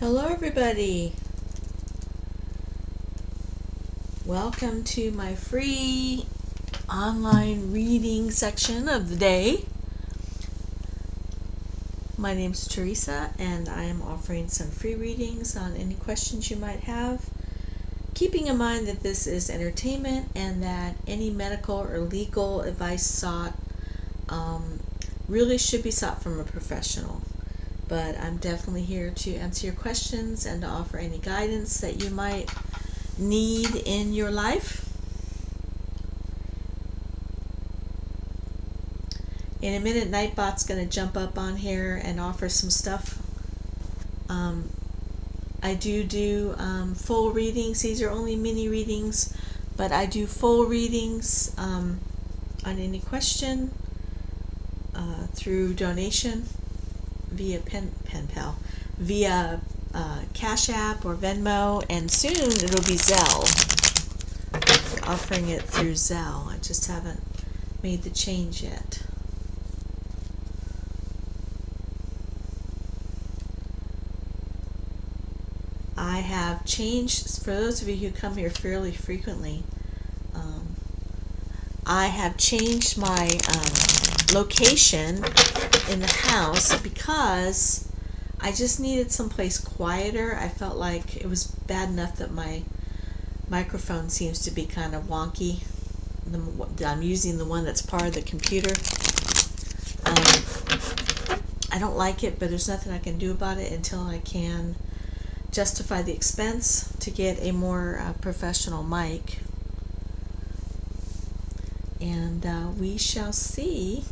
Hello everybody. Welcome to my free online reading section of the day. My name is Teresa and I am offering some free readings on any questions you might have. Keeping in mind that this is entertainment and that any medical or legal advice sought really should be sought from a professional. But I'm definitely here to answer your questions and to offer any guidance that you might need in your life. In a minute, Nightbot's going to jump up on here and offer some stuff. I do full readings. These are only mini readings, but I do full readings on any question through donation via PenPal, via CashApp or Venmo, and soon it'll be Zelle. Offering it through Zelle. I just haven't made the change yet. I have changed, for those of you who come here fairly frequently, I have changed my location in the house because I just needed someplace quieter. I felt like it was bad enough that my microphone seems to be kind of wonky. I'm using the one that's part of the computer. I don't like it, but there's nothing I can do about it until I can justify the expense to get a more professional mic. And we shall see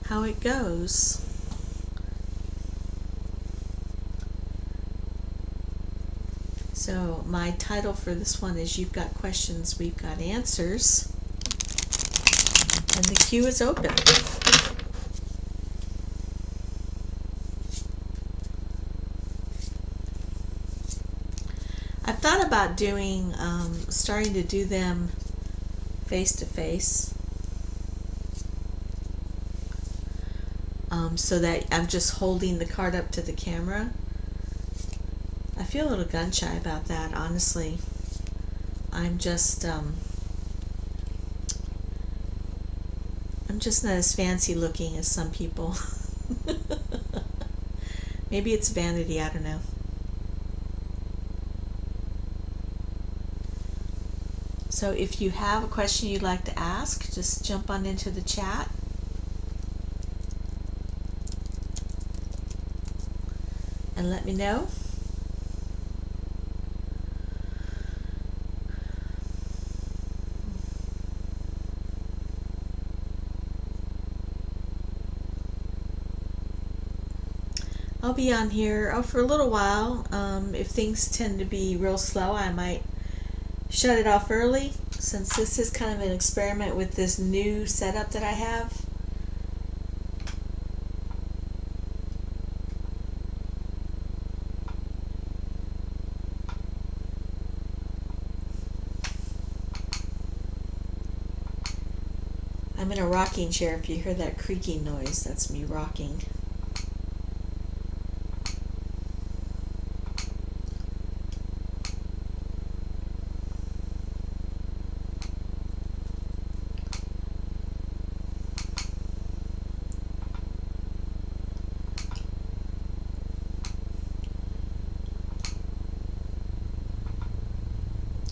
how it goes. So my title for this one is You've Got Questions, We've Got Answers. And the queue is open. I've thought about doing, starting to do them face to face. So that I'm just holding the card up to the camera. I feel a little gun shy about that, honestly. I'm just not as fancy looking as some people. Maybe it's vanity, I don't know. So if you have a question you'd like to ask, just jump on into the chat. And let me know. I'll be on here for a little while. If things tend to be real slow, I might shut it off early, since this is kind of an experiment with this new setup that I have. I'm in a rocking chair. If you hear that creaking noise, that's me rocking.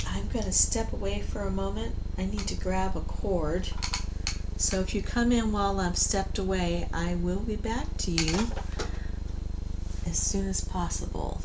I'm going to step away for a moment. I need to grab a cord. So if you come in while I'm stepped away, I will be back to you as soon as possible.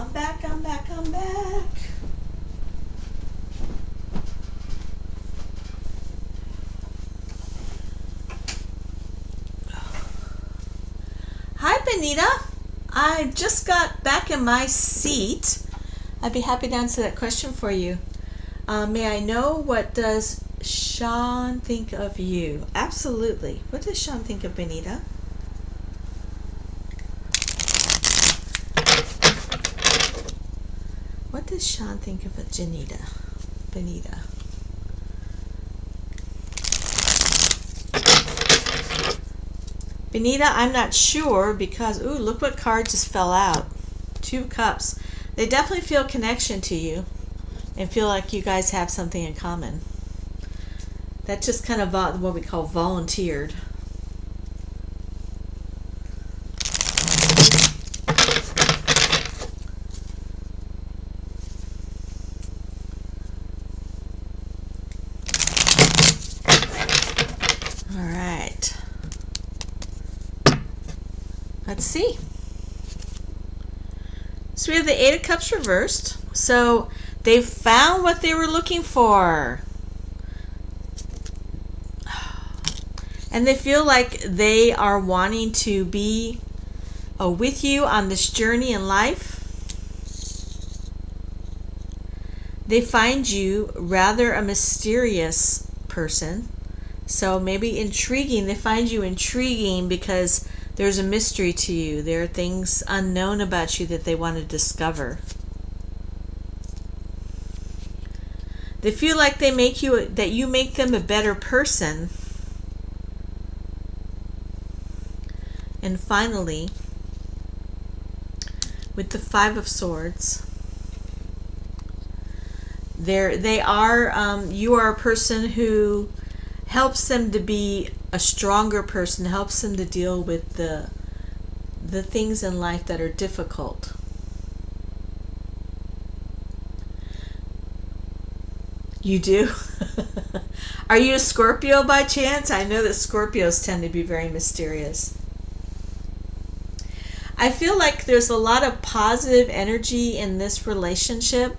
I'm back, I'm back, I'm back. Hi, Benita. I just got back in my seat. I'd be happy to answer that question for you. May I know, what does Sean think of you? Absolutely. What does Sean think of Benita? What does Sean think of Benita? Benita, I'm not sure because, ooh, look what card just fell out. 2 of Cups. They definitely feel connection to you and feel like you guys have something in common. That's just kind of what we call volunteered. All right. Let's see. So we have the 8 of Cups reversed. So they found what they were looking for. And they feel like they are wanting to be with you on this journey in life. They find you rather a mysterious person. So maybe intriguing. They find you intriguing because there's a mystery to you. There are things unknown about you that they want to discover. They feel like that you make them a better person. And finally, with the 5 of Swords, you are a person who helps them to be a stronger person, helps them to deal with the things in life that are difficult. You do? Are you a Scorpio by chance? I know that Scorpios tend to be very mysterious. I feel like there's a lot of positive energy in this relationship.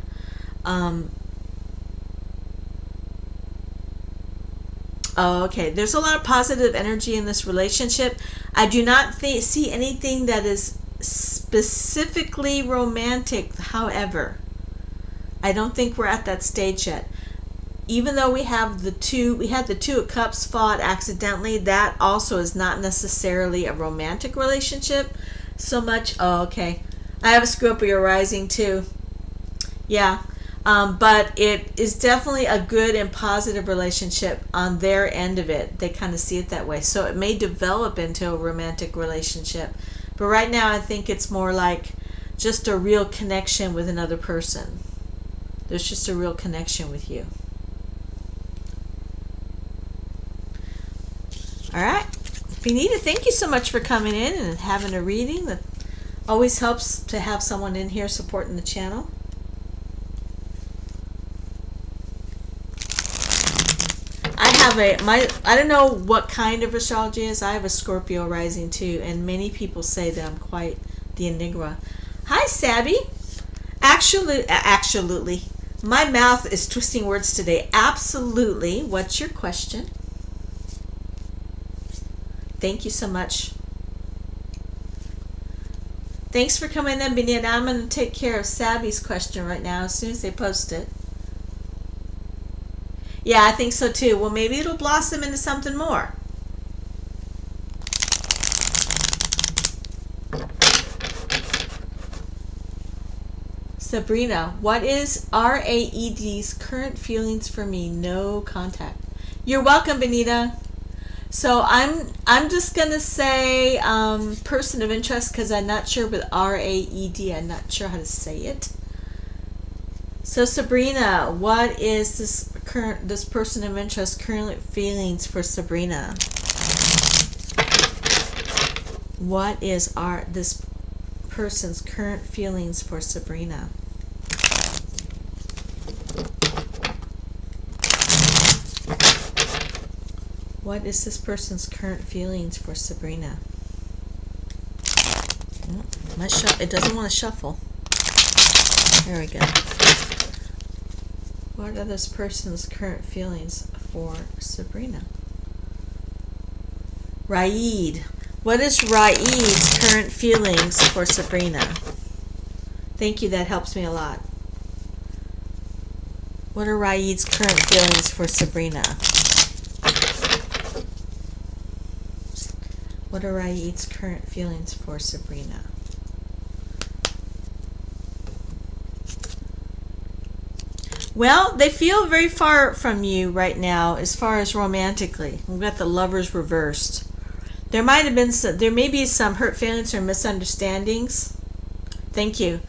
Okay, there's a lot of positive energy in this relationship. I do not see anything that is specifically romantic, however. I don't think we're at that stage yet. Even though we had the 2 of Cups fought accidentally, that also is not necessarily a romantic relationship so much. Oh, okay. I have a Scorpio rising too. Yeah. But it is definitely a good and positive relationship on their end of it. They kind of see it that way. So it may develop into a romantic relationship. But right now I think it's more like just a real connection with another person. There's just a real connection with you. All right. Benita, thank you so much for coming in and having a reading. That always helps to have someone in here supporting the channel. I don't know what kind of astrology is. I have a Scorpio rising too, and many people say that I'm quite the enigma. Hi, Sabby. Absolutely. My mouth is twisting words today. Absolutely. What's your question? Thank you so much. Thanks for coming in, Benita. I'm going to take care of Sabby's question right now as soon as they post it. Yeah, I think so too. Well, maybe it'll blossom into something more. Sabrina, what is RAED's current feelings for me? No contact. You're welcome, Benita. So I'm just gonna say person of interest because I'm not sure with RAED. I'm not sure how to say it. So Sabrina, what is this person of interest current feelings for Sabrina? What is this person's current feelings for Sabrina? What is this person's current feelings for Sabrina? It doesn't want to shuffle. There we go. What are this person's current feelings for Sabrina? Raid. What is Raid's current feelings for Sabrina? Thank you, that helps me a lot. What are Raid's current feelings for Sabrina? What are Raid's current feelings for Sabrina? Well, they feel very far from you right now as far as romantically. We've got the Lovers reversed. There might have been some, there may be some hurt feelings or misunderstandings. Thank you.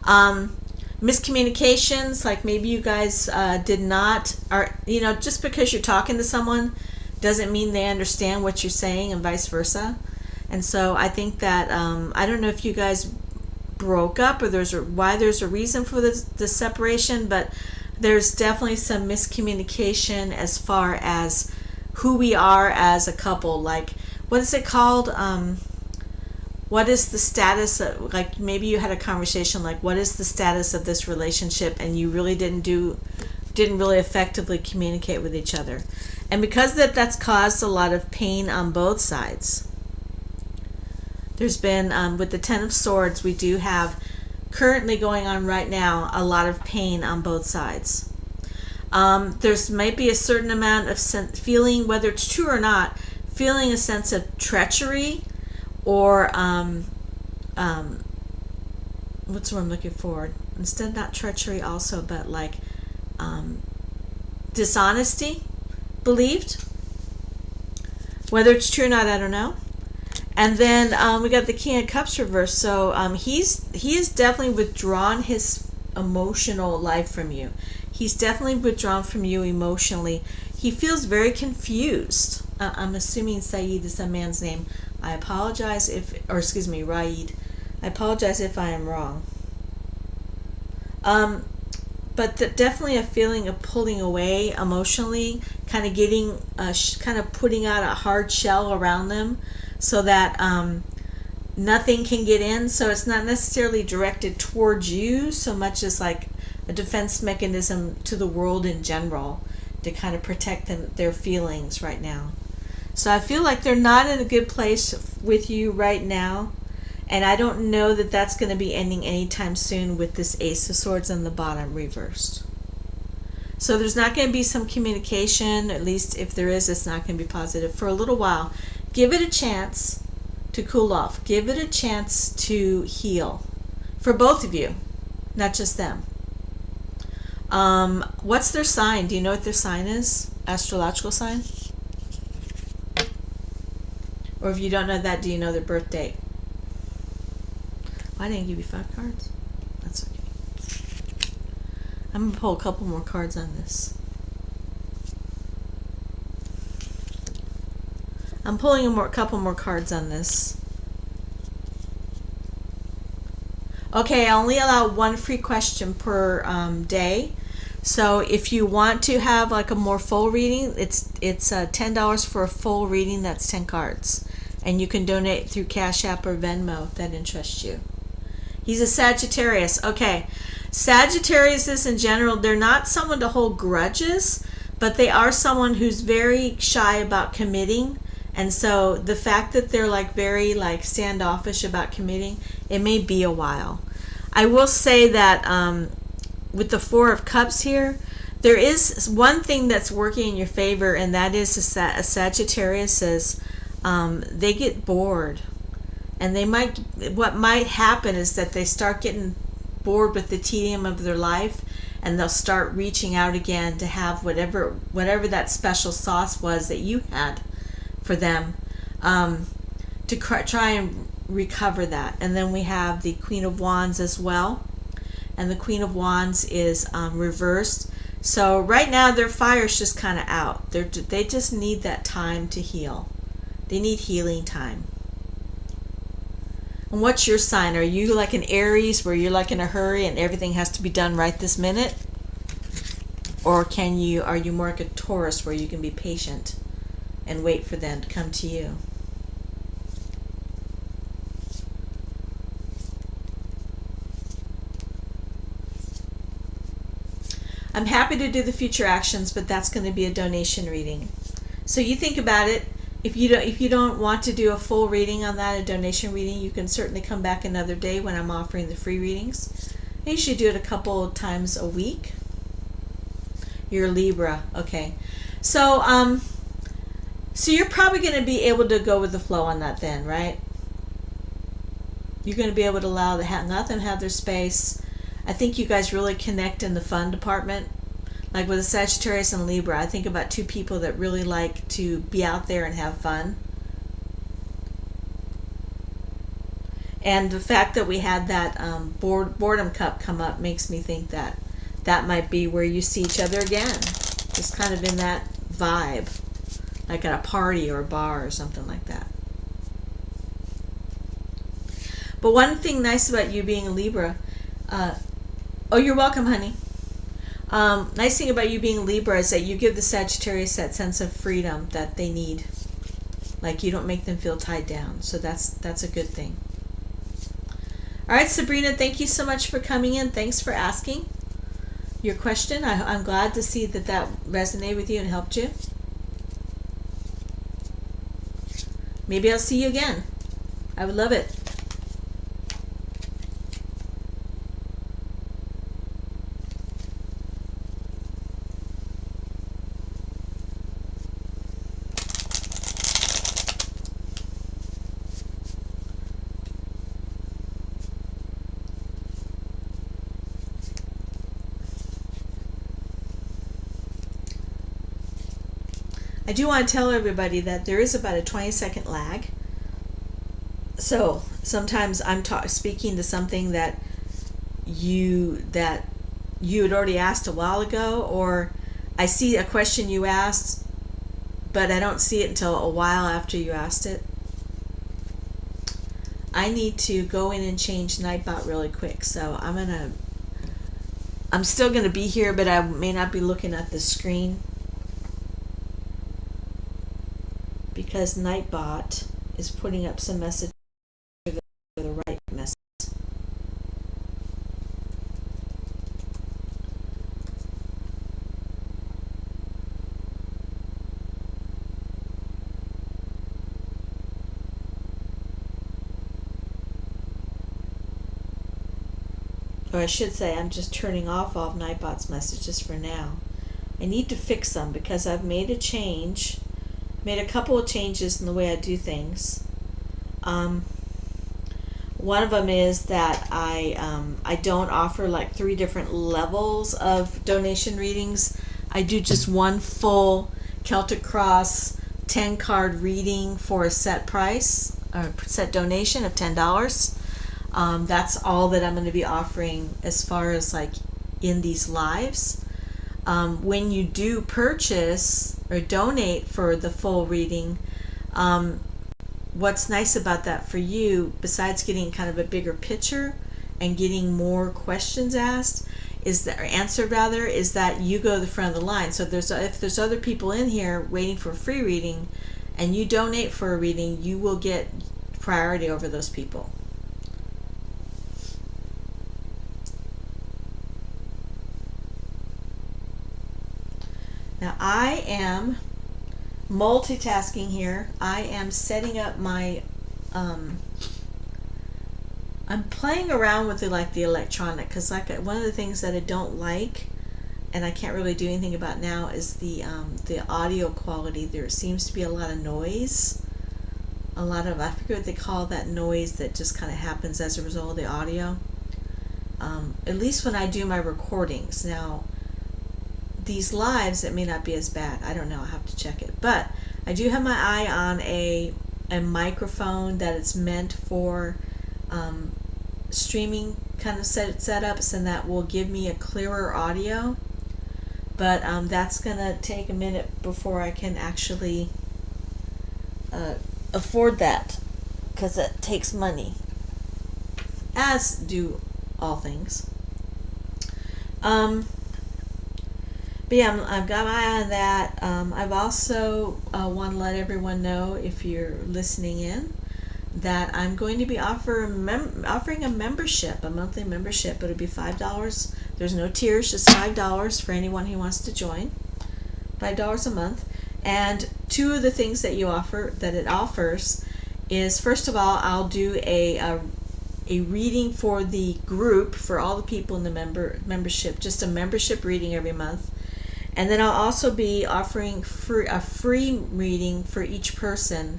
Miscommunications, like maybe you guys did not, or just because you're talking to someone doesn't mean they understand what you're saying, and vice versa. And so I think that I don't know if you guys broke up or why there's a reason for the separation, but there's definitely some miscommunication as far as who we are as a couple. Like, what is it called? What is the status of, like, maybe you had a conversation like, what is the status of this relationship, and you really didn't really effectively communicate with each other. And because that's caused a lot of pain on both sides. There's been, with the Ten of Swords, we do have currently going on right now a lot of pain on both sides. There's might be a certain amount of feeling, whether it's true or not, feeling a sense of treachery or what's what I'm looking for? Instead, not treachery also, but like dishonesty believed. Whether it's true or not, I don't know. And then we got the King of Cups reversed. So he has definitely withdrawn his emotional life from you. He's definitely withdrawn from you emotionally. He feels very confused. I'm assuming Saeed is a man's name. I apologize Raid. I apologize if I am wrong. But definitely a feeling of pulling away emotionally, kind of getting, kind of putting out a hard shell around them, so that nothing can get in. So it's not necessarily directed towards you so much as like a defense mechanism to the world in general, to kind of protect their feelings right now. So I feel like they're not in a good place with you right now, and I don't know that that's going to be ending anytime soon with this Ace of Swords on the bottom reversed. So there's not going to be some communication, at least if there is, it's not going to be positive for a little while. Give it a chance to cool off. Give it a chance to heal. For both of you, not just them. What's their sign? Do you know what their sign is? Astrological sign? Or if you don't know that, do you know their birth date? I didn't give you 5 cards. That's okay. I'm going to pull a couple more cards on this. I'm pulling a couple more cards on this. Okay, I only allow 1 free question per day. So if you want to have like a more full reading, it's $10 for a full reading. That's 10 cards. And you can donate through CashApp or Venmo if that interests you. He's a Sagittarius. Okay. Sagittariuses in general, they're not someone to hold grudges, but they are someone who's very shy about committing. And so the fact that they're like very like standoffish about committing, it may be a while. I will say that with the 4 of Cups here, there is one thing that's working in your favor, and that is a Sagittarius is they get bored. And what might happen is that they start getting bored with the tedium of their life, and they'll start reaching out again to have whatever that special sauce was that you had for them, to try and recover that. And then we have the Queen of Wands as well, and the Queen of Wands is reversed. So right now their fire's just kind of out. They just need that time to heal. They need healing time. And what's your sign? Are you like an Aries where you're like in a hurry and everything has to be done right this minute? Or are you more like a Taurus where you can be patient and wait for them to come to you? I'm happy to do the future actions, but that's going to be a donation reading. So you think about it. If you don't want to do a full reading on that, a donation reading, you can certainly come back another day when I'm offering the free readings. I usually do it a couple times a week. You're Libra, okay. So so you're probably going to be able to go with the flow on that then, right? You're going to be able to let them have their space. I think you guys really connect in the fun department. Like with a Sagittarius and Libra, I think about two people that really like to be out there and have fun. And the fact that we had that boredom cup come up makes me think that that might be where you see each other again. Just kind of in that vibe, like at a party or a bar or something like that. But one thing nice about you being a Libra, oh, you're welcome, honey. Nice thing about you being Libra is that you give the Sagittarius that sense of freedom that they need. Like you don't make them feel tied down. So that's a good thing. All right, Sabrina, thank you so much for coming in. Thanks for asking your question. I'm glad to see that resonated with you and helped you. Maybe I'll see you again. I would love it. I do want to tell everybody that there is about a 20-second lag. So sometimes I'm speaking to something that you had already asked a while ago, or I see a question you asked, but I don't see it until a while after you asked it. I need to go in and change Nightbot really quick, so I'm still gonna be here, but I may not be looking at the screen because Nightbot is putting up some messages for the right message. Or I should say, I'm just turning off all of Nightbot's messages for now. I need to fix them because I've made a couple of changes in the way I do things. One of them is that I don't offer like 3 different levels of donation readings. I do just one full Celtic Cross 10 card reading for a set price, or set donation of $10. That's all that I'm going to be offering as far as like in these lives. When you do purchase or donate for the full reading, what's nice about that for you, besides getting kind of a bigger picture and getting more questions asked, answered is that you go to the front of the line. So if there's other people in here waiting for a free reading and you donate for a reading, you will get priority over those people. Now I am multitasking here. I am setting up my I'm playing around with the electronic, because one of the things that I don't like and I can't really do anything about now is the audio quality. There seems to be a lot of noise, I forget what they call that noise that just kind of happens as a result of the audio, at least when I do my recordings. Now these lives, it may not be as bad. I don't know. I'll have to check it. But I do have my eye on a microphone that it's meant for streaming kind of setups, and that will give me a clearer audio. But that's going to take a minute before I can actually afford that, because it takes money, as do all things. But yeah, I've got my eye on that. I've also want to let everyone know, if you're listening in, that I'm going to be offering a membership, a monthly membership. It'll be $5. There's no tiers, just $5 for anyone who wants to join. $5 a month. And two of the things that it offers is, first of all, I'll do a reading for the group, for all the people in the membership, just a membership reading every month. And then I'll also be offering a free reading for each person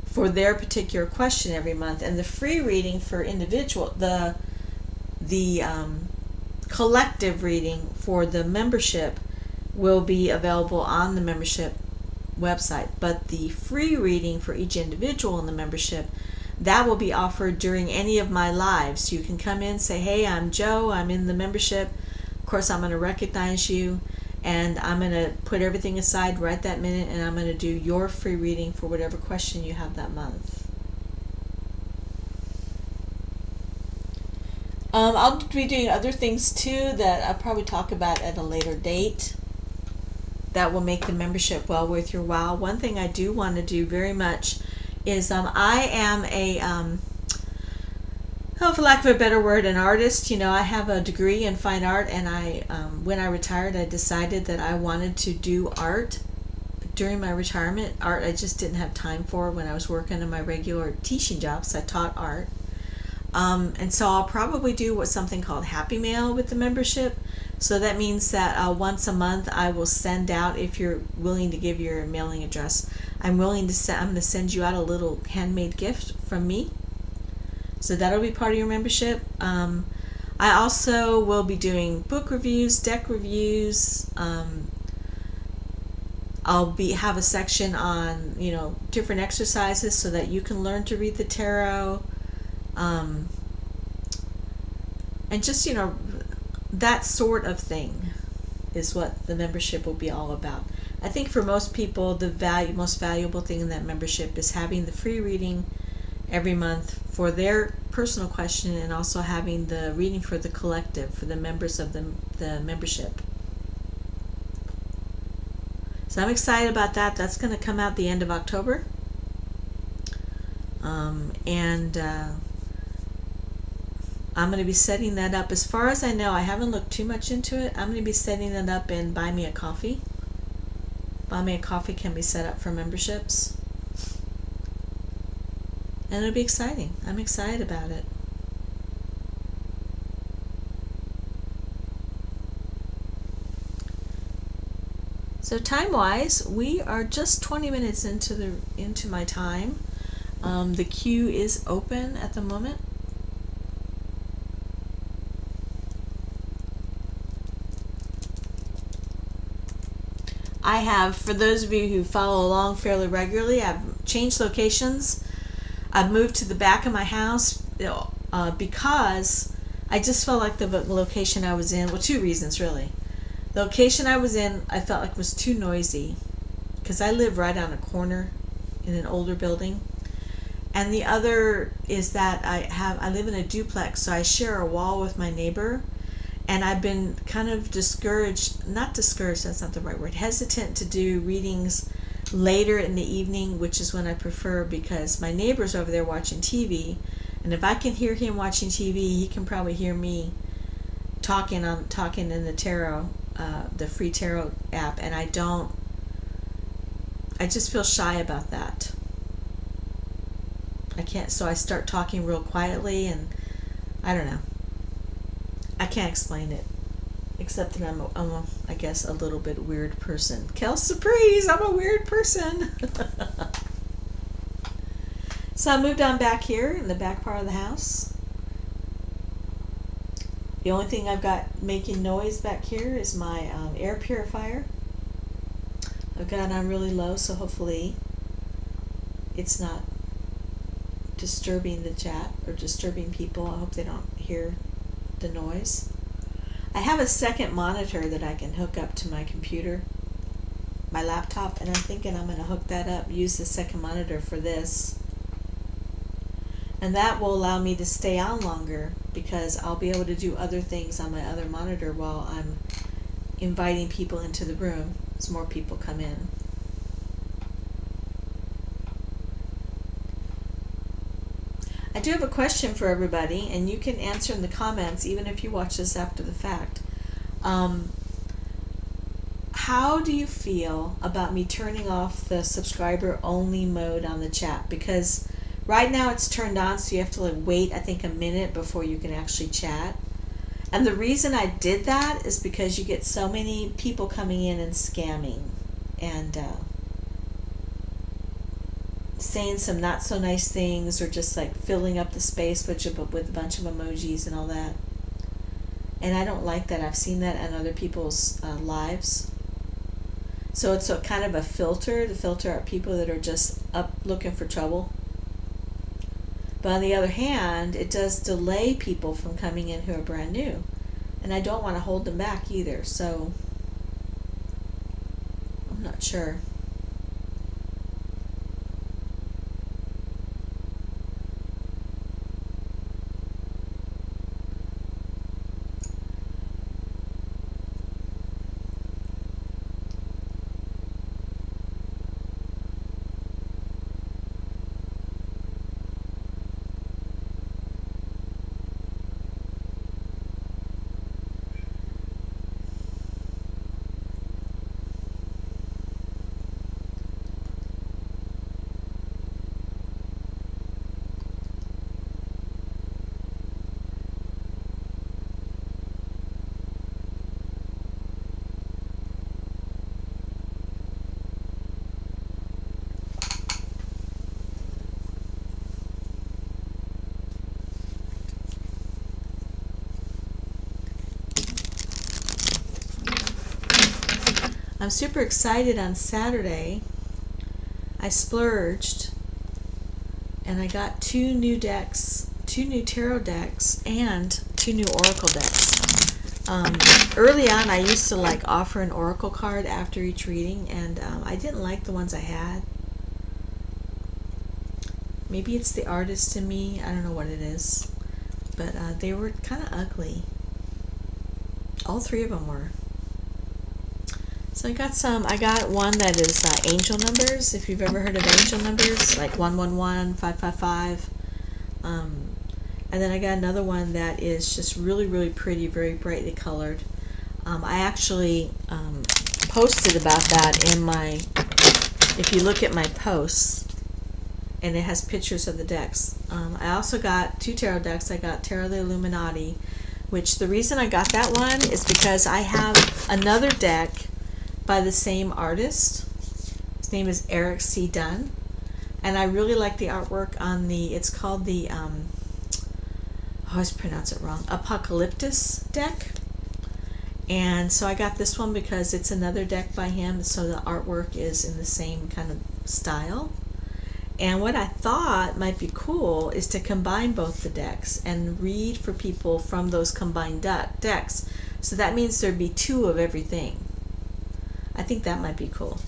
for their particular question every month. And the free reading for individual, the collective reading for the membership will be available on the membership website. But the free reading for each individual in the membership, that will be offered during any of my lives. You can come in, say, hey, I'm Joe, I'm in the membership. Of course, I'm going to recognize you, and I'm going to put everything aside right that minute, and I'm going to do your free reading for whatever question you have that month. I'll be doing other things too that I'll probably talk about at a later date that will make the membership well worth your while. One thing I do want to do very much is I am a, for lack of a better word, an artist. I have a degree in fine art, and when I retired, I decided that I wanted to do art during my retirement. Art I just didn't have time for when I was working in my regular teaching jobs. I taught art. And so I'll probably do something called Happy Mail with the membership. So that means that once a month I will send out, if you're willing to give your mailing address, I'm going to send you out a little handmade gift from me. So that'll be part of your membership. I also will be doing book reviews, deck reviews. I'll have a section on different exercises so that you can learn to read the tarot. And just that sort of thing is what the membership will be all about. I think for most people, the most valuable thing in that membership is having the free reading every month for their personal question, and also having the reading for the collective, for the members of the membership. So I'm excited about that. That's going to come out the end of October. I'm going to be setting that up. As far as I know, I haven't looked too much into it. I'm going to be setting that up in Buy Me a Coffee. Buy Me a Coffee can be set up for memberships. And it'll be exciting. I'm excited about it. So time-wise, we are just 20 minutes into my time. The queue is open at the moment. I have, for those of you who follow along fairly regularly, I've changed locations. I've moved to the back of my house because I just felt like the location I was in, well, two reasons really. The location I was in, I felt like was too noisy because I live right on a corner in an older building. And the other is that I live in a duplex, so I share a wall with my neighbor. And I've been kind of not discouraged, that's not the right word, hesitant to do readings later in the evening, which is when I prefer, because my neighbor's over there watching TV, and if I can hear him watching TV, he can probably hear me talking in the tarot, the free tarot app, and I just feel shy about that. I can't, so I start talking real quietly, and I don't know. I can't explain it, except that I'm I guess, a little bit weird person. Quelle surprise! I'm a weird person. So I moved on back here in the back part of the house. The only thing I've got making noise back here is my air purifier. I've got it on really low, so hopefully it's not disturbing the chat or disturbing people. I hope they don't hear the noise. I have a second monitor that I can hook up to my computer, my laptop, and I'm thinking I'm going to hook that up, use the second monitor for this. And that will allow me to stay on longer because I'll be able to do other things on my other monitor while I'm inviting people into the room as more people come in. I do have a question for everybody, and you can answer in the comments even if you watch this after the fact. How do you feel about me turning off the subscriber only mode on the chat? Because right now it's turned on, so you have to wait, I think, a minute before you can actually chat. And the reason I did that is because you get so many people coming in and scamming and saying some not so nice things, or just filling up the space with a bunch of emojis and all that. And I don't like that. I've seen that on other people's lives. So it's kind of a filter to filter out people that are just up looking for trouble. But on the other hand, it does delay people from coming in who are brand new. And I don't want to hold them back either. So I'm not sure. I'm super excited. On Saturday, I splurged and I got 2 new decks, 2 new tarot decks, and 2 new oracle decks. Early on, I used to offer an oracle card after each reading, and I didn't like the ones I had. Maybe it's the artist in me, I don't know what it is, but they were kind of ugly. All 3 of them were. So I got one that is angel numbers, if you've ever heard of angel numbers, like 111, 555. And then I got another one that is just really, really pretty, very brightly colored. I actually posted about that in my, if you look at my posts, and it has pictures of the decks. I also got 2 tarot decks. I got Tarot of the Illuminati, which the reason I got that one is because I have another deck by the same artist. His name is Eric C. Dunn, and I really like the artwork on it's called the I always pronounce it wrong, Apocalyptus deck. And so I got this one because it's another deck by him, so the artwork is in the same kind of style. And what I thought might be cool is to combine both the decks and read for people from those combined decks. So that means there'd be 2 of everything. I think that might be cool.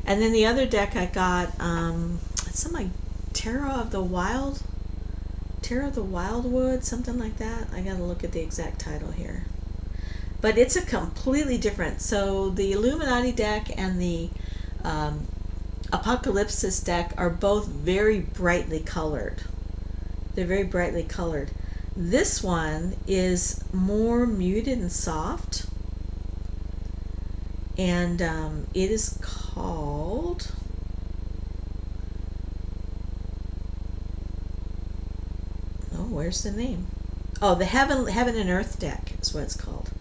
And then the other deck I got, it's something like Tarot of the Wildwood, something like that. I gotta look at the exact title here. But it's a completely different. So the Illuminati deck and the Apocalypsis deck are both very brightly colored. They're very brightly colored. This one is more muted and soft. And it is called, where's the name? Oh, the Heaven and Earth deck is what it's called.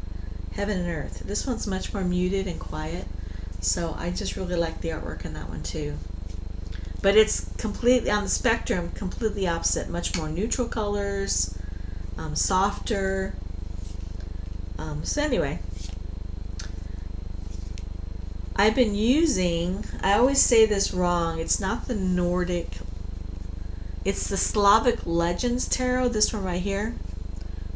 Heaven and Earth. This one's much more muted and quiet, so I just really like the artwork on that one too. But it's completely on the spectrum, completely opposite. Much more neutral colors, softer. So anyway, I've been using, I always say this wrong, it's not the Nordic, it's the Slavic Legends Tarot, this one right here,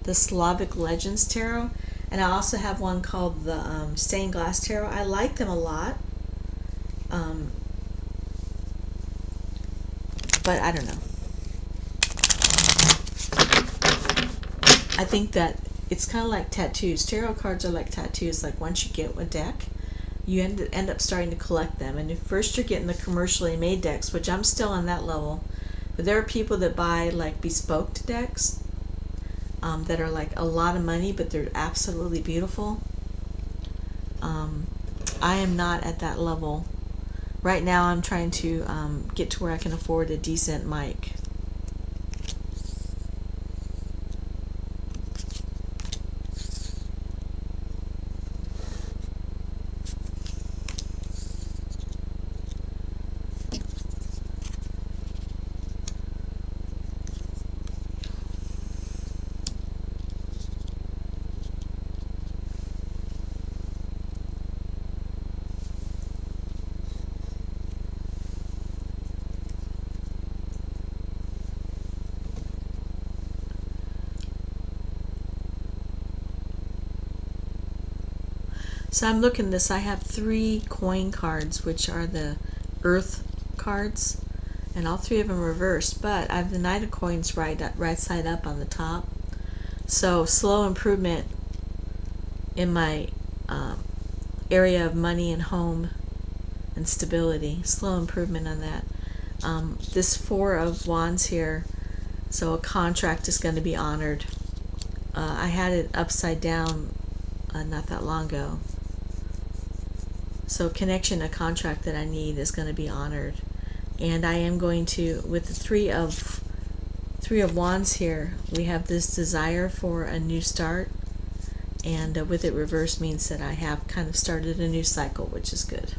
the Slavic Legends Tarot. And I also have one called the Stained Glass Tarot. I like them a lot, but I don't know. I think that it's kind of like tattoos. Tarot cards are like tattoos. Like once you get a deck, you end up starting to collect them. And at first you're getting the commercially made decks, which I'm still on that level. But there are people that buy like bespoke decks that are like a lot of money, but they're absolutely beautiful. I am not at that level. Right now I'm trying to get to where I can afford a decent mic. So I'm looking at this. I have 3 coin cards, which are the Earth cards, and all 3 of them reversed. But I have the Knight of Coins right side up on the top. So slow improvement in my area of money and home and stability. Slow improvement on that. This 4 of Wands here. So a contract is going to be honored. I had it upside down not that long ago. So connection, a contract that I need is going to be honored. And I am going to, with the 3 of Wands here, we have this desire for a new start. And with it reversed means that I have kind of started a new cycle, which is good.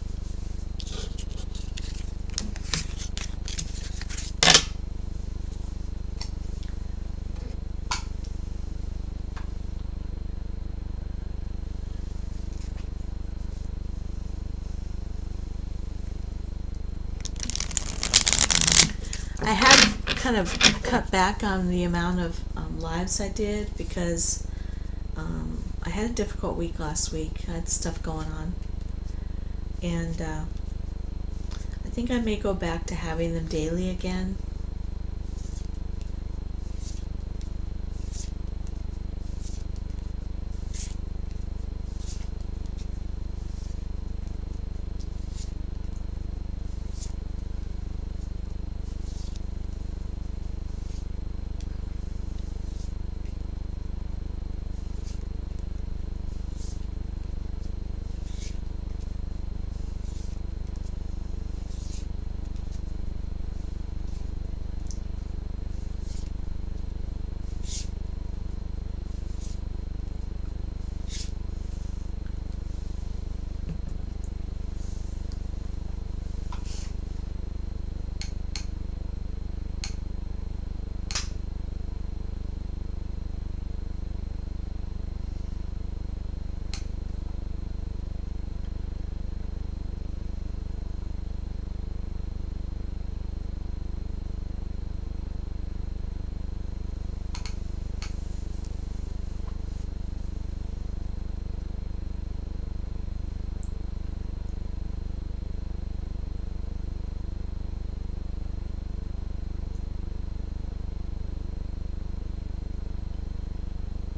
I had kind of cut back on the amount of lives I did because I had a difficult week last week. I had stuff going on. And I think I may go back to having them daily again.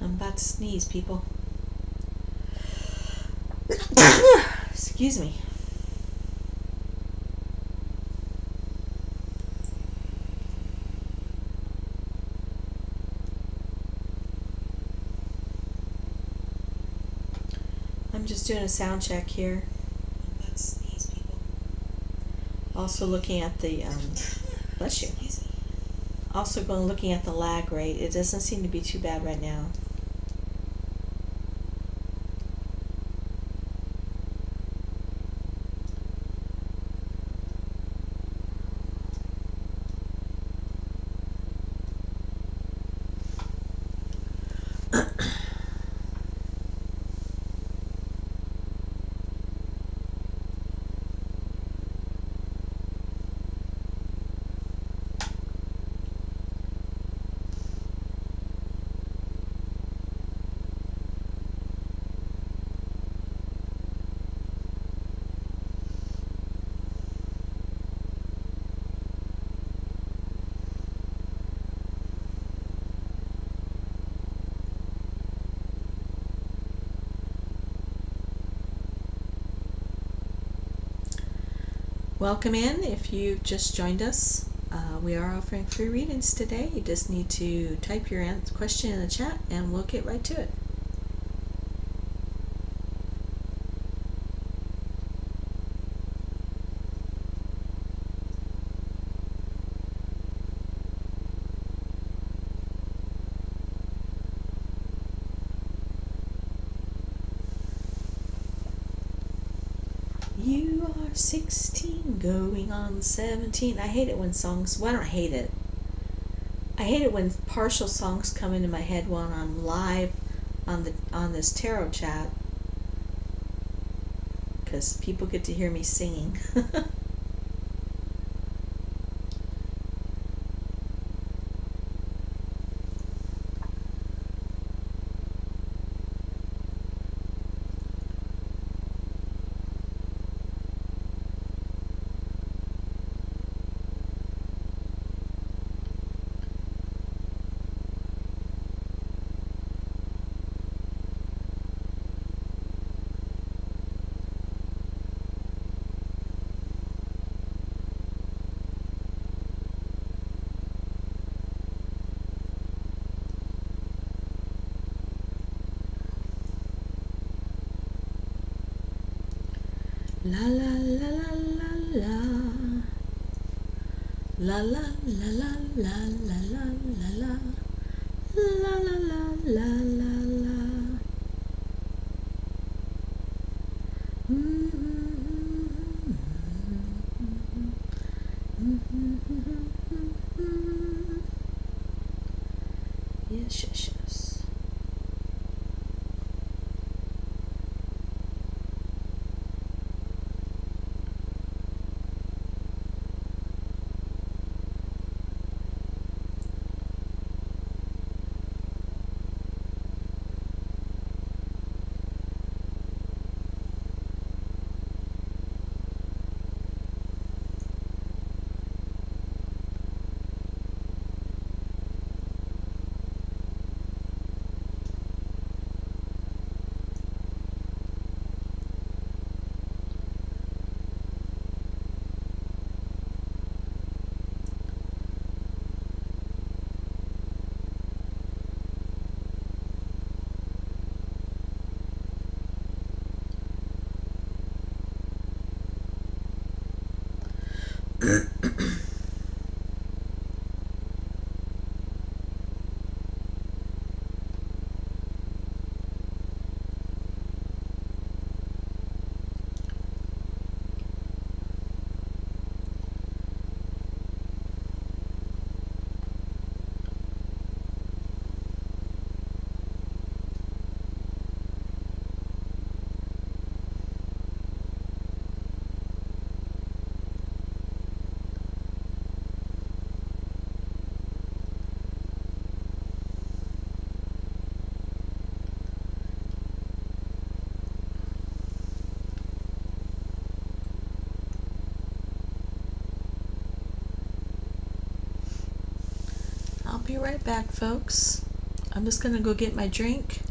I'm about to sneeze, people. Excuse me. I'm just doing a sound check here. I'm about to sneeze, people. Also looking at the bless you. Also looking at the lag rate. It doesn't seem to be too bad right now. Welcome in if you've just joined us. we are offering free readings today. You just need to type your question in the chat and we'll get right to it. You are 16, going on 17. I hate it when songs, well, I don't hate it. I hate it when partial songs come into my head while I'm live on this tarot chat, because people get to hear me singing. La la la la la la la la la la la la la la la la la la la. Yes, yes, yes. I'll be right back, folks. I'm just going to go get my drink.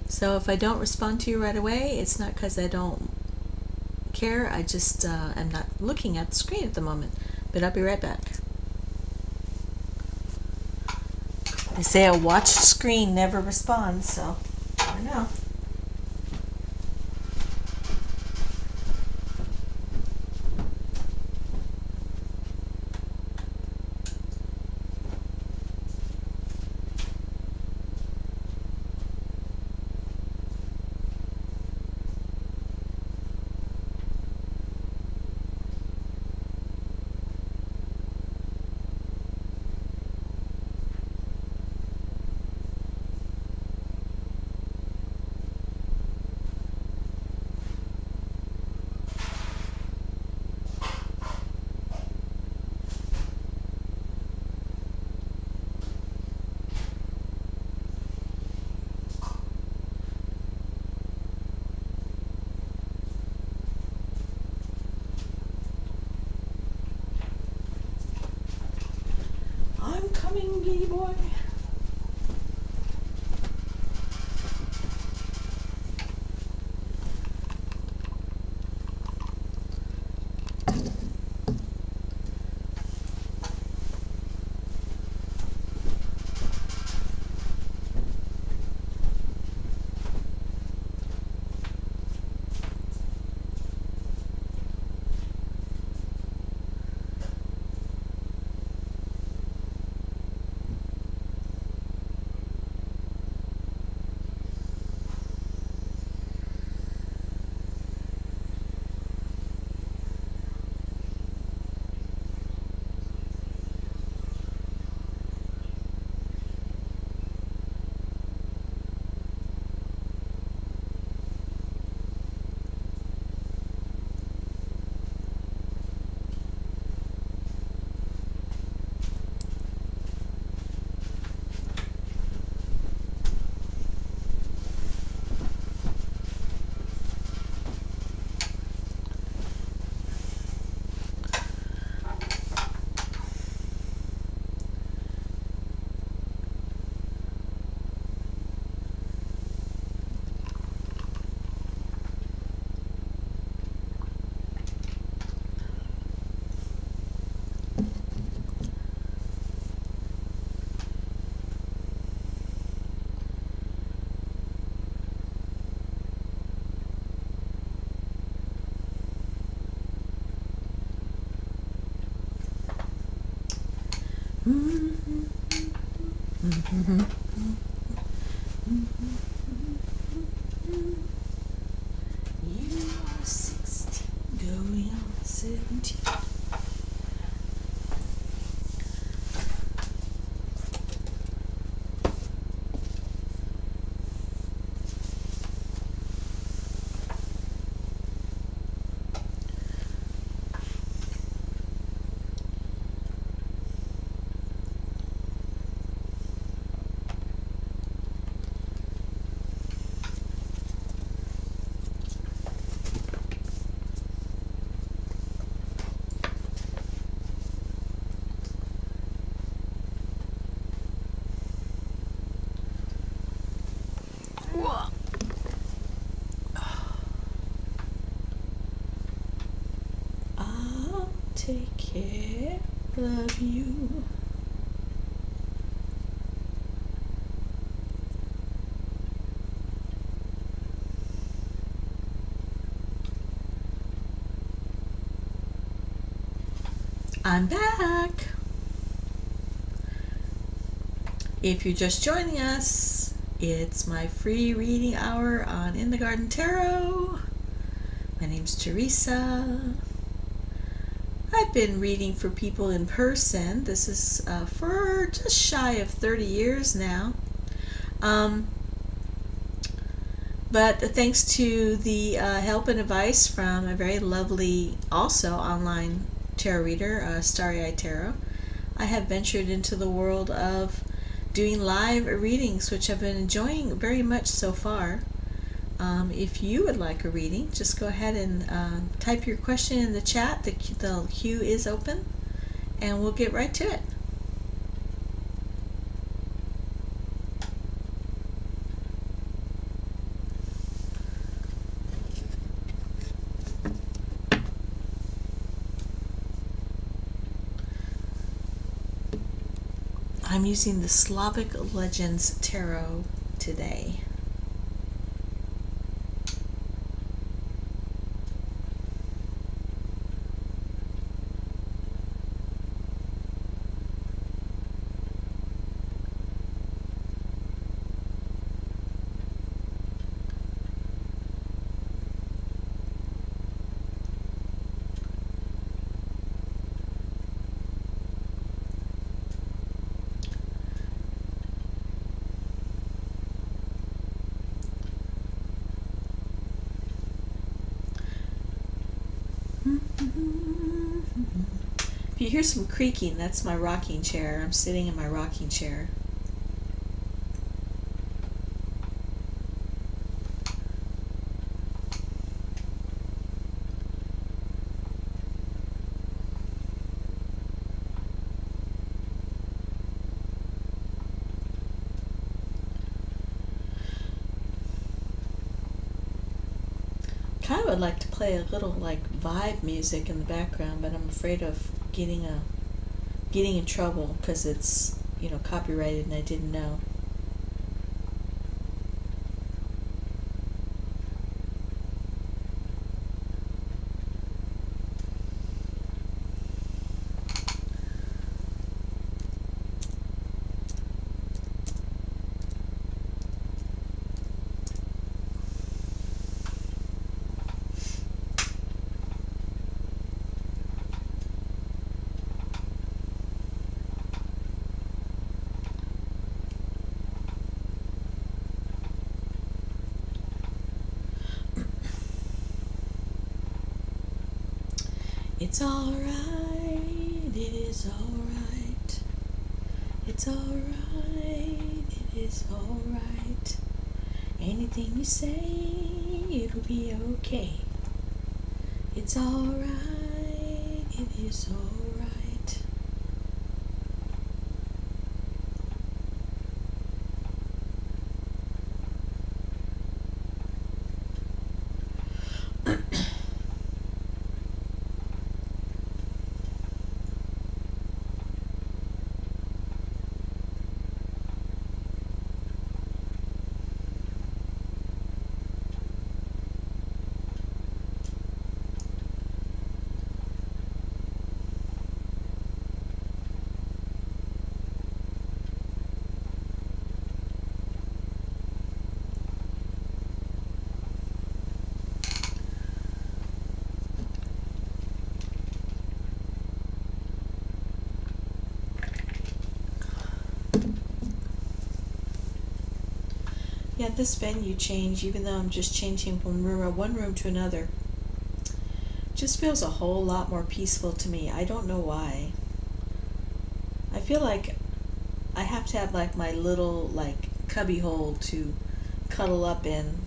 So if I don't respond to you right away, it's not because I don't care. I just am not looking at the screen at the moment. But I'll be right back. They say a watched screen never responds, so I don't know. I'm coming, giddy boy. You are 16, going on 17. I'll take care of you. I'm back. If you're just joining us, it's my free reading hour on In the Garden Tarot. My name's Teresa. I've been reading for people in person. This is for just shy of 30 years now. But thanks to the help and advice from a very lovely, also online tarot reader, Starry Eye Tarot, I have ventured into the world of doing live readings, which I've been enjoying very much so far. If you would like a reading, just go ahead and type your question in the chat. The queue is open, and we'll get right to it. I'm using the Slavic Legends Tarot today. If you hear some creaking, that's my rocking chair. I'm sitting in my rocking chair. Kind of would like to play a little like vibe music in the background, but I'm afraid of getting in trouble because it's, you know, copyrighted and I didn't know. It's alright, it is alright. It's alright, it is alright. Anything you say, it'll be okay. It's alright, it is alright. Yeah, this venue change, even though I'm just changing from one room to another, just feels a whole lot more peaceful to me. I don't know why. I feel like I have to have like my little like cubby hole to cuddle up in,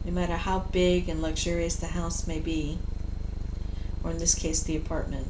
no matter how big and luxurious the house may be, or in this case the apartment.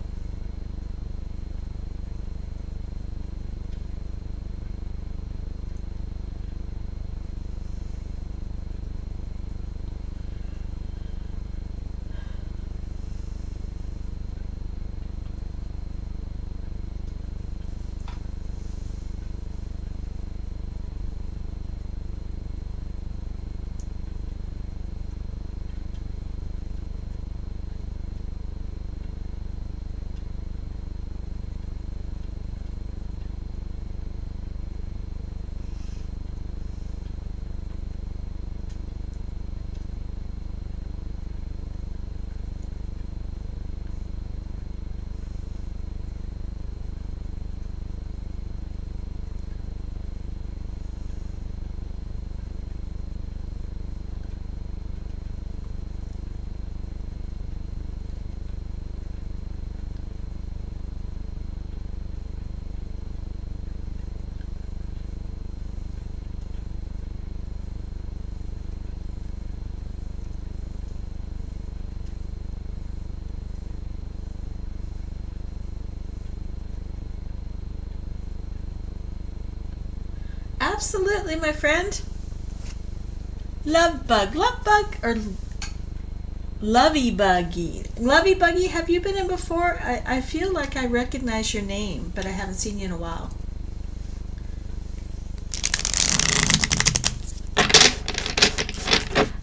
Absolutely, my friend. Love bug, or lovey buggy. Lovey buggy, have you been in before? I feel like I recognize your name, but I haven't seen you in a while.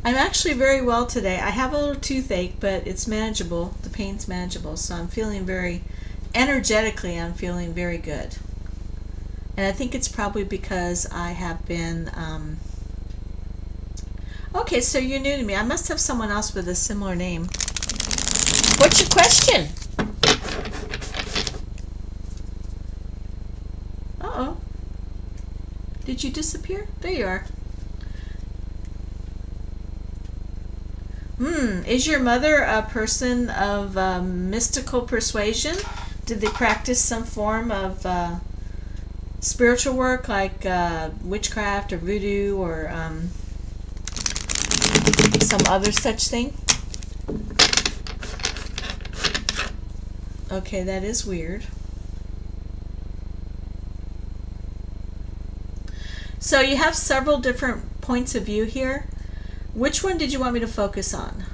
I'm actually very well today. I have a little toothache, but it's manageable. The pain's manageable, so I'm feeling very energetically. I'm feeling very good. And I think it's probably because I have been, okay, so you're new to me. I must have someone else with a similar name. What's your question? Uh-oh. Did you disappear? There you are. Is your mother a person of mystical persuasion? Did they practice some form of spiritual work like witchcraft or voodoo or some other such thing? Okay, that is weird. So you have several different points of view here. Which one did you want me to focus on?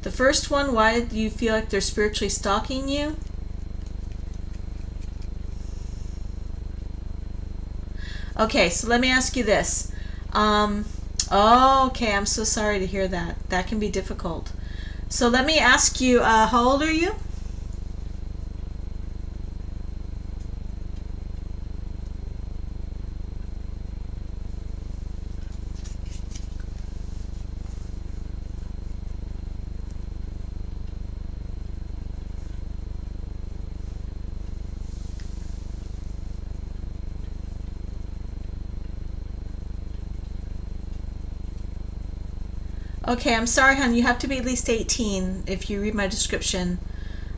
The first one, why do you feel like they're spiritually stalking you? Okay, so let me ask you this. Okay, I'm so sorry to hear that. That can be difficult. So let me ask you, how old are you? Okay, I'm sorry, hon. You have to be at least 18 if you read my description.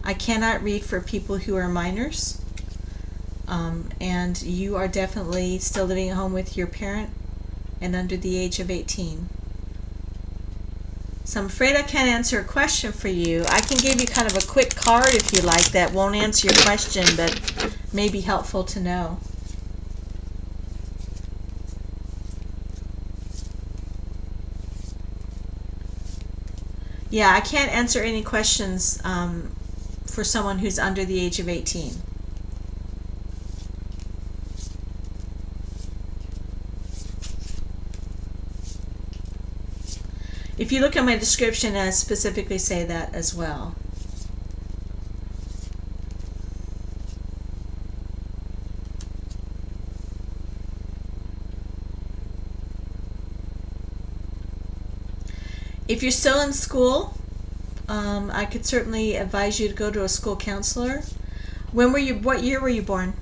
I cannot read for people who are minors. And you are definitely still living at home with your parent and under the age of 18. So I'm afraid I can't answer a question for you. I can give you kind of a quick card if you like that won't answer your question, but may be helpful to know. Yeah, I can't answer any questions for someone who's under the age of 18. If you look at my description, I specifically say that as well. If you're still in school, I could certainly advise you to go to a school counselor. When were you? What year were you born?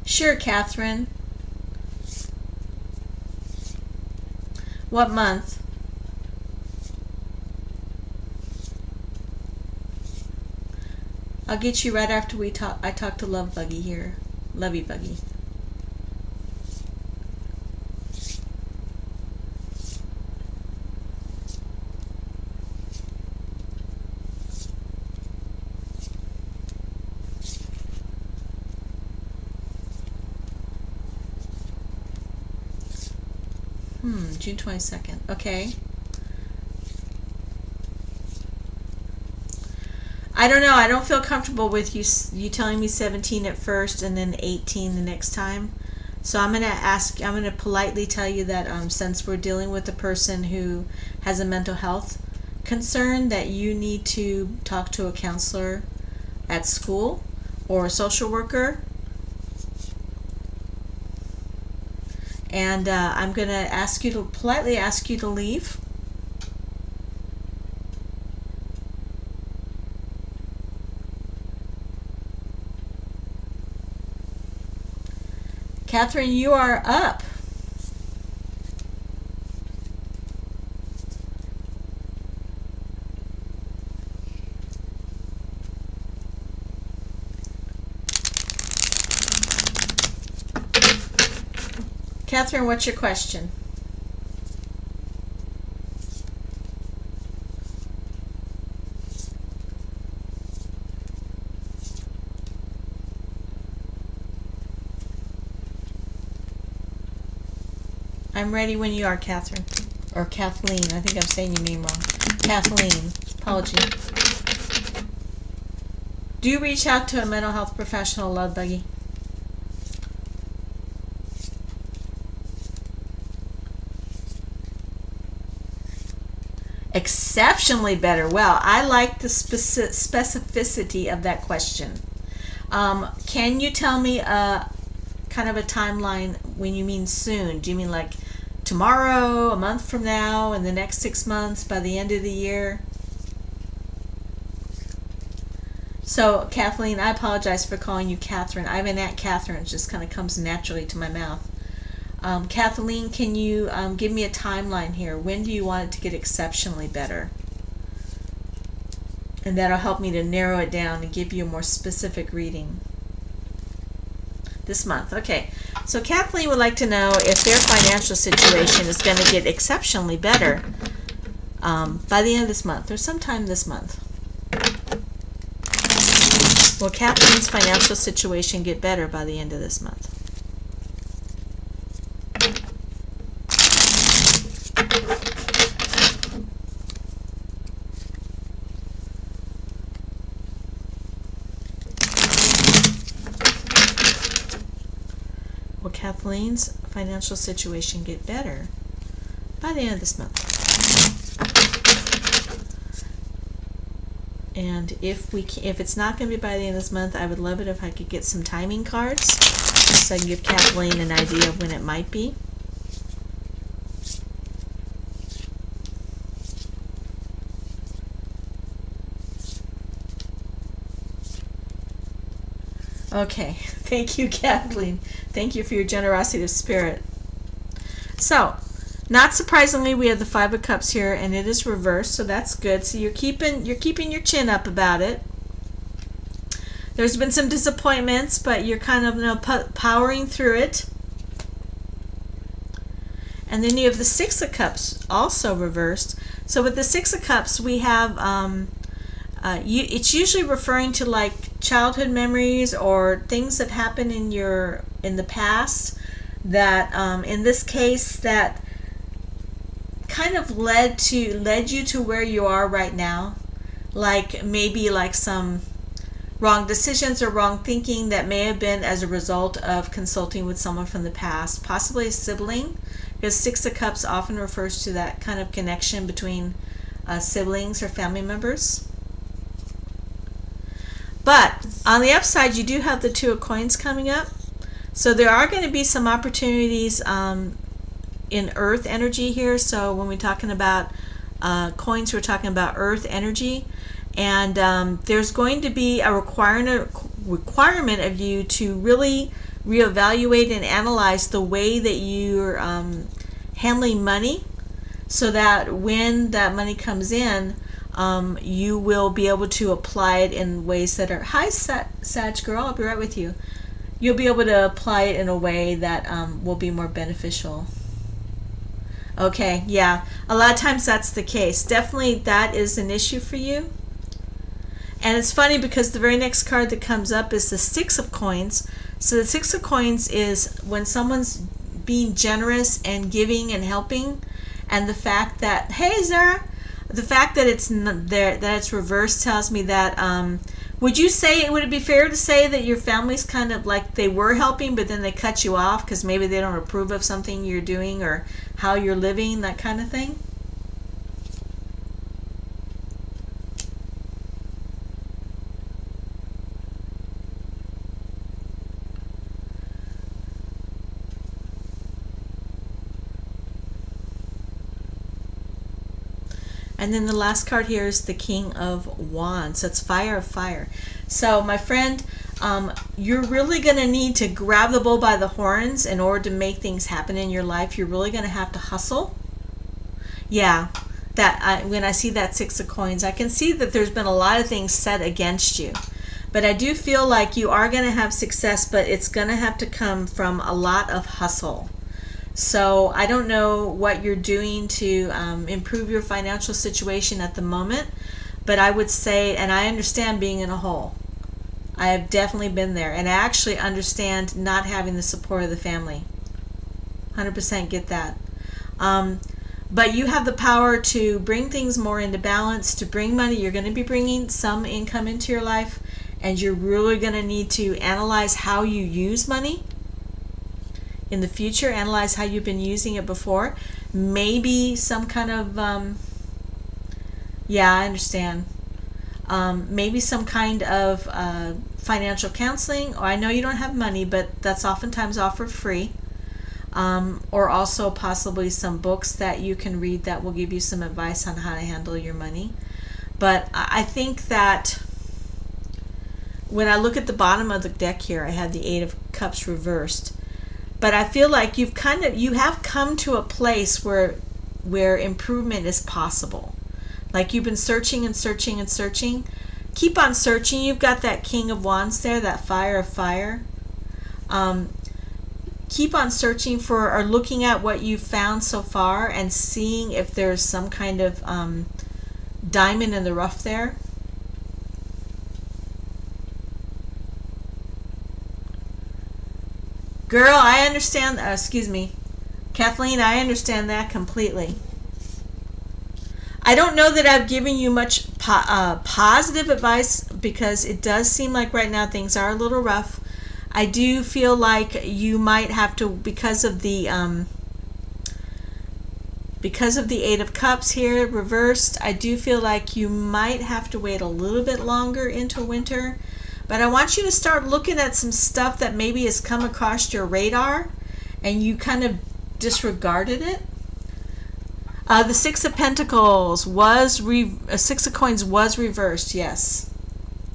Sure, Catherine. What month? I'll get you right after I talk to Love Buggy here. Lovey Buggy. June 22nd. Okay. I don't know. I don't feel comfortable with you telling me 17 at first and then 18 the next time. So I'm going to politely tell you that since we're dealing with a person who has a mental health concern, that you need to talk to a counselor at school or a social worker. And I'm going to politely ask you to leave. Catherine, you are up. Catherine, what's your question? I'm ready when you are, Catherine. Or Kathleen. I think I'm saying your name wrong. Kathleen. Apology. Do you reach out to a mental health professional, Love Buggy? Exceptionally better. Well, I like the specificity of that question. Can you tell me kind of a timeline when you mean soon? Do you mean like tomorrow, a month from now, in the next 6 months, by the end of the year? So, Kathleen, I apologize for calling you Catherine. I have an Aunt Catherine. It just kind of comes naturally to my mouth. Kathleen, can you give me a timeline here? When do you want it to get exceptionally better? And that'll help me to narrow it down and give you a more specific reading. This month. Okay. So Kathleen would like to know if their financial situation is going to get exceptionally better by the end of this month or sometime this month. Will Kathleen's financial situation get better by the end of this month? Will Kathleen's financial situation get better by the end of this month? And if it's not going to be by the end of this month, I would love it if I could get some timing cards so I can give Kathleen an idea of when it might be. Okay, thank you, Kathleen. Thank you for your generosity of spirit. So, not surprisingly, we have the Five of Cups here, and it is reversed, so that's good. So you're keeping your chin up about it. There's been some disappointments, but you're kind of powering through it. And then you have the Six of Cups also reversed. So with the Six of Cups, we have it's usually referring to like childhood memories or things that happened in the past that in this case that kind of led you to where you are right now, like maybe like some wrong decisions or wrong thinking that may have been as a result of consulting with someone from the past, possibly a sibling, because Six of Cups often refers to that kind of connection between siblings or family members. But on the upside, you do have the Two of Coins coming up. So there are going to be some opportunities in earth energy here. So when we're talking about coins, we're talking about earth energy. And there's going to be a requirement requirement of you to really reevaluate and analyze the way that you're handling money, so that when that money comes in, you will be able to apply it in ways that are, hi Sag girl, I'll be right with you. You'll be able to apply it in a way that will be more beneficial. Okay, yeah, a lot of times that's the case. Definitely that is an issue for you. And it's funny because the very next card that comes up is the Six of Coins. So the Six of Coins is when someone's being generous and giving and helping, and the fact that, hey Zara, the fact that it's there, that it's reversed, tells me that would it be fair to say that your family's kind of like they were helping, but then they cut you off because maybe they don't approve of something you're doing or how you're living, that kind of thing? And then the last card here is the King of Wands. So it's fire of fire. So my friend, you're really going to need to grab the bull by the horns in order to make things happen in your life. You're really going to have to hustle. Yeah, when I see that Six of Coins, I can see that there's been a lot of things set against you. But I do feel like you are going to have success, but it's going to have to come from a lot of hustle. So I don't know what you're doing to improve your financial situation at the moment, but I would say, and I understand being in a hole. I have definitely been there, and I actually understand not having the support of the family. 100% get that. But you have the power to bring things more into balance, to bring money. You're going to be bringing some income into your life, and you're really going to need to analyze how you use money in the future. Analyze how you've been using it before. Maybe some kind of yeah, I understand. Maybe some kind of financial counseling. Or I know you don't have money, but that's oftentimes offered free. Or also possibly some books that you can read that will give you some advice on how to handle your money. But I think that when I look at the bottom of the deck here, I had the Eight of Cups reversed. But I feel like you have come to a place where improvement is possible. Like you've been searching and searching and searching. Keep on searching. You've got that King of Wands there, that fire of fire. Keep on searching for, or looking at what you've found so far and seeing if there's some kind of diamond in the rough there. Girl, I understand, excuse me, Kathleen, I understand that completely. I don't know that I've given you much positive advice, because it does seem like right now things are a little rough. I do feel like you might have to, because of the Eight of Cups here reversed, I do feel like you might have to wait a little bit longer into winter. But I want you to start looking at some stuff that maybe has come across your radar and you kind of disregarded it. The Six of Pentacles was, Six of Coins was reversed. Yes,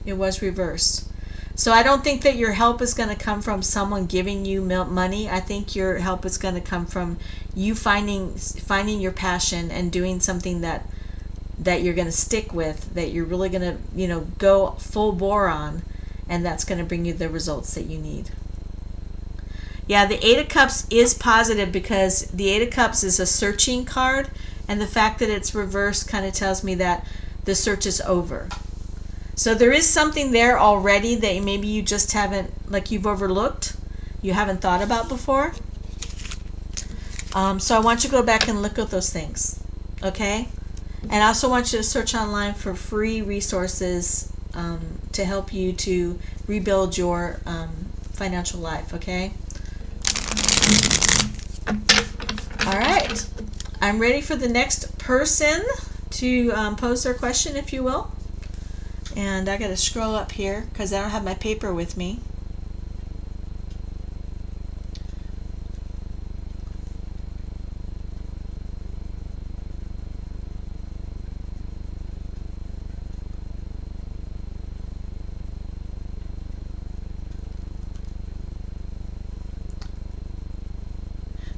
it was reversed. So I don't think that your help is going to come from someone giving you money. I think your help is going to come from you finding your passion and doing something that you're going to stick with, that you're really going to, go full bore on. And that's going to bring you the results that you need. Yeah, the Eight of Cups is positive, because the Eight of Cups is a searching card, and the fact that it's reversed kind of tells me that the search is over. So there is something there already that maybe you just haven't, like you've overlooked, you haven't thought about before. So I want you to go back and look at those things, okay? And I also want you to search online for free resources to help you to rebuild your financial life, okay? All right. I'm ready for the next person to pose their question, if you will. And I got to scroll up here because I don't have my paper with me.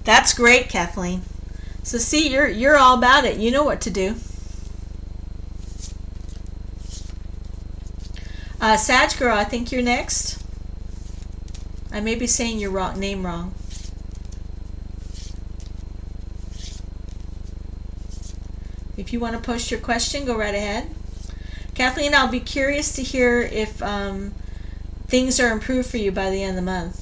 That's great, Kathleen. So see, you're all about it. You know what to do. Sag Girl, I think you're next. I may be saying your name wrong. If you want to post your question, go right ahead. Kathleen, I'll be curious to hear if things are improved for you by the end of the month.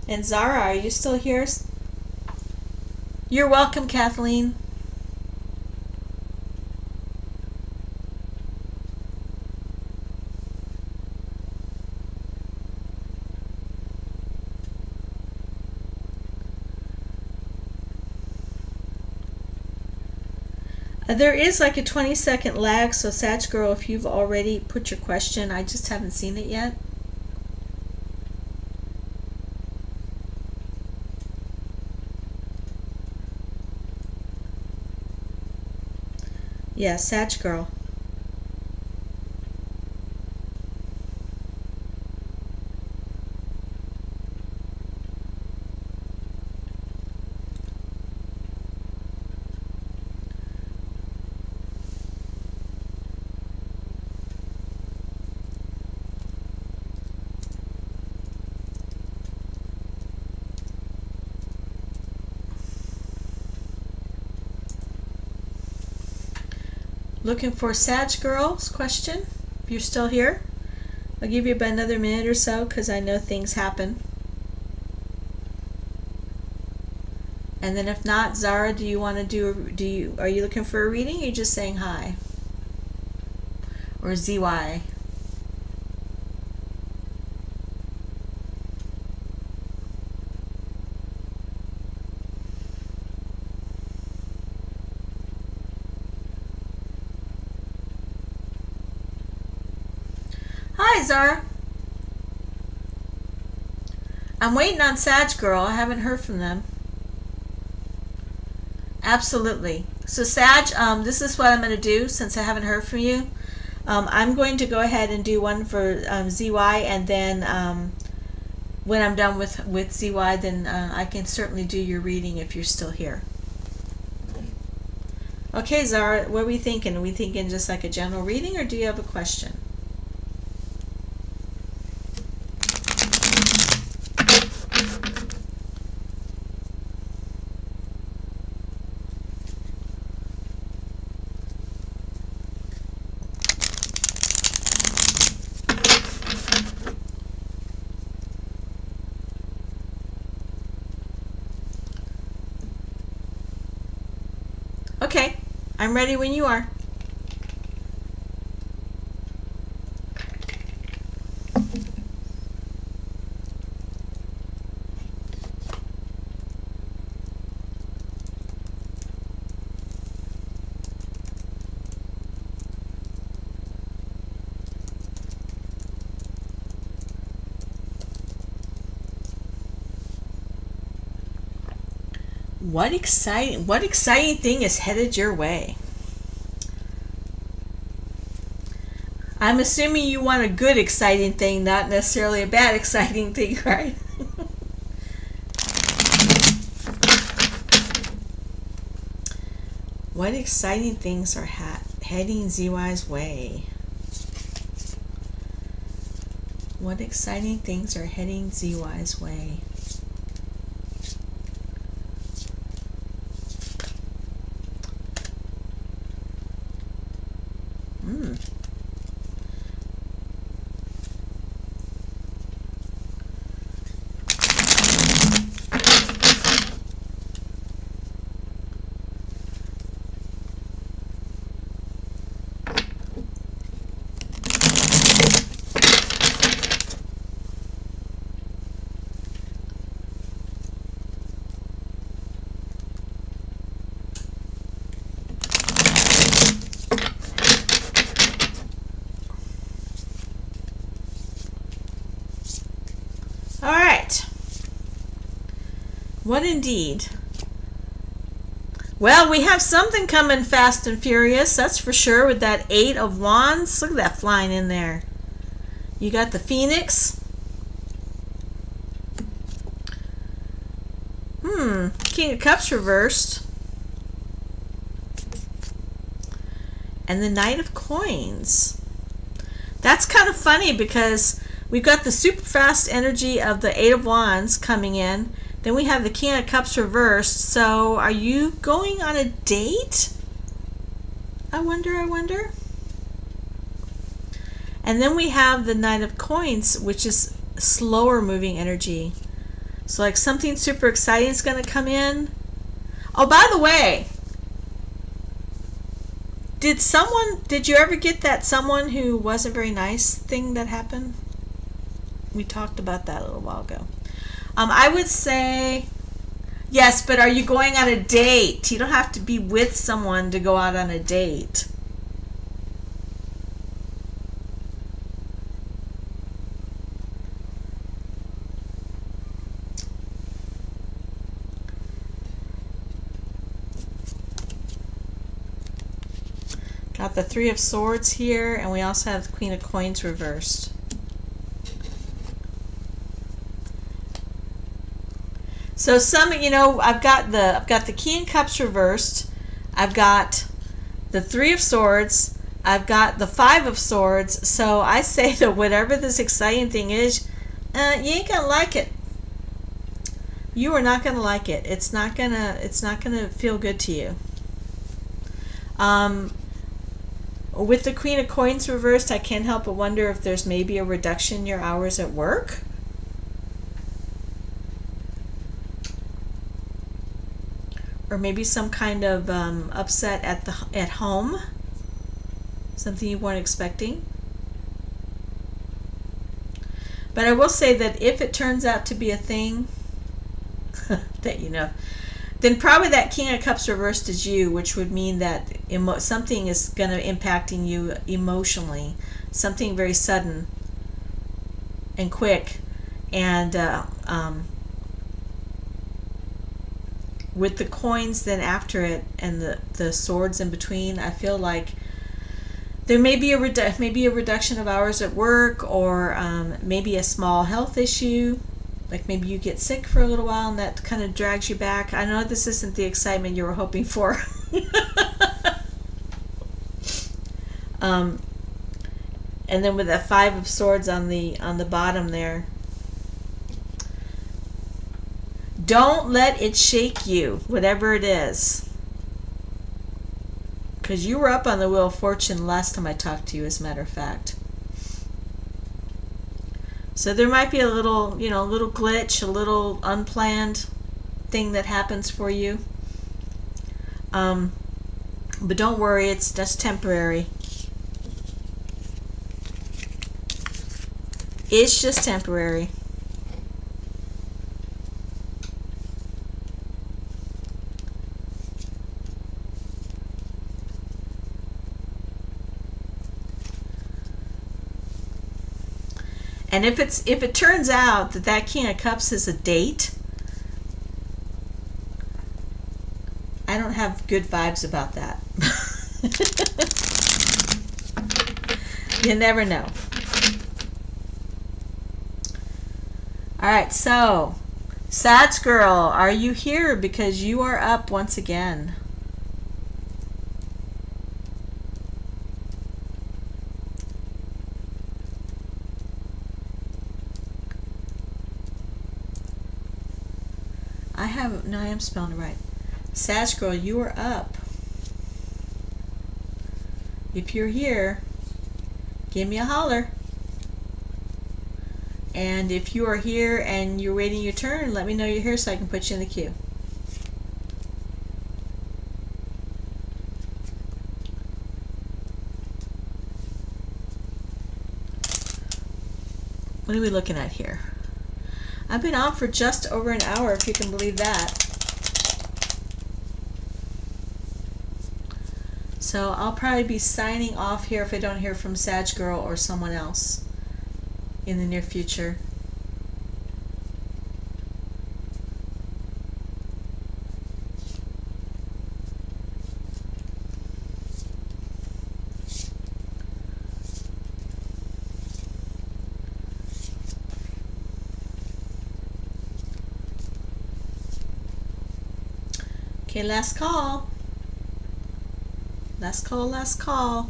And Zara, are you still here? You're welcome, Kathleen. There is like a 20-second lag, so Sag Girl, if you've already put your question, I just haven't seen it yet. Yeah, Sag Girl. Looking for Sag Girl's question, if you're still here. I'll give you about another minute or so because I know things happen. And then if not, Zara, do you want to are you looking for a reading or are you just saying hi? Or ZY? Hi, Zara. I'm waiting on Sag Girl. I haven't heard from them. Absolutely. So Sag, this is what I'm going to do since I haven't heard from you. I'm going to go ahead and do one for ZY, and then when I'm done with ZY, then I can certainly do your reading if you're still here. Okay, Zara, what are we thinking? Are we thinking just like a general reading, or do you have a question? Okay, I'm ready when you are. What exciting thing is headed your way? I'm assuming you want a good exciting thing, not necessarily a bad exciting thing, right? What exciting things are heading ZY's way? What exciting things are heading ZY's way? What indeed? Well, we have something coming fast and furious, that's for sure, with that Eight of Wands. Look at that flying in there. You got the Phoenix. King of Cups reversed. And the Knight of Coins. That's kind of funny because we've got the super fast energy of the Eight of Wands coming in. Then we have the King of Cups reversed. So are you going on a date? I wonder. And then we have the Knight of Coins, which is slower moving energy. So like something super exciting is going to come in. Oh, by the way, did you ever get that someone who wasn't very nice thing that happened? We talked about that a little while ago. I would say yes, but are you going on a date? You don't have to be with someone to go out on a date. Got the Three of Swords here, and we also have the Queen of Coins reversed. So I've got the King of Cups reversed. I've got the Three of Swords. I've got the Five of Swords. So I say that whatever this exciting thing is, you ain't gonna like it. You are not gonna like it. It's not gonna feel good to you. With the Queen of Coins reversed, I can't help but wonder if there's maybe a reduction in your hours at work. Or maybe some kind of upset at home. Something you weren't expecting. But I will say that if it turns out to be a thing that then probably that King of Cups reversed is you, which would mean that something is going to impacting you emotionally, something very sudden and quick, and with the coins then after it and the swords in between, I feel like there may be a reduction of hours at work, or maybe a small health issue. Like maybe you get sick for a little while and that kind of drags you back. I know this isn't the excitement you were hoping for. And then with that Five of Swords on the bottom there. Don't let it shake you, whatever it is. Because you were up on the Wheel of Fortune last time I talked to you, as a matter of fact. So there might be a little glitch, a little unplanned thing that happens for you. But don't worry, it's just temporary. It's just temporary. And if it turns out that King of Cups is a date, I don't have good vibes about that. You never know. All right, so Sag Girl, are you here? Because you are up once again. I am spelling it right. Sag Girl, you are up. If you're here, give me a holler. And if you are here and you're waiting your turn, let me know you're here so I can put you in the queue. What are we looking at here? I've been on for just over an hour, if you can believe that. So I'll probably be signing off here if I don't hear from Sag Girl or someone else in the near future. Okay, last call. Last call, last call.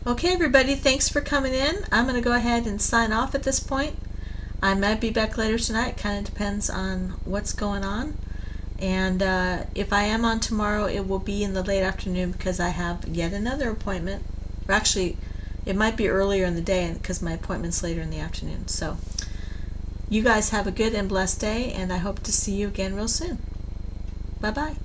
Okay, everybody, thanks for coming in. I'm going to go ahead and sign off at this point. I might be back later tonight. Kind of depends on what's going on. And if I am on tomorrow, it will be in the late afternoon because I have yet another appointment. Or actually, it might be earlier in the day because my appointment's later in the afternoon. So you guys have a good and blessed day, and I hope to see you again real soon. Bye-bye.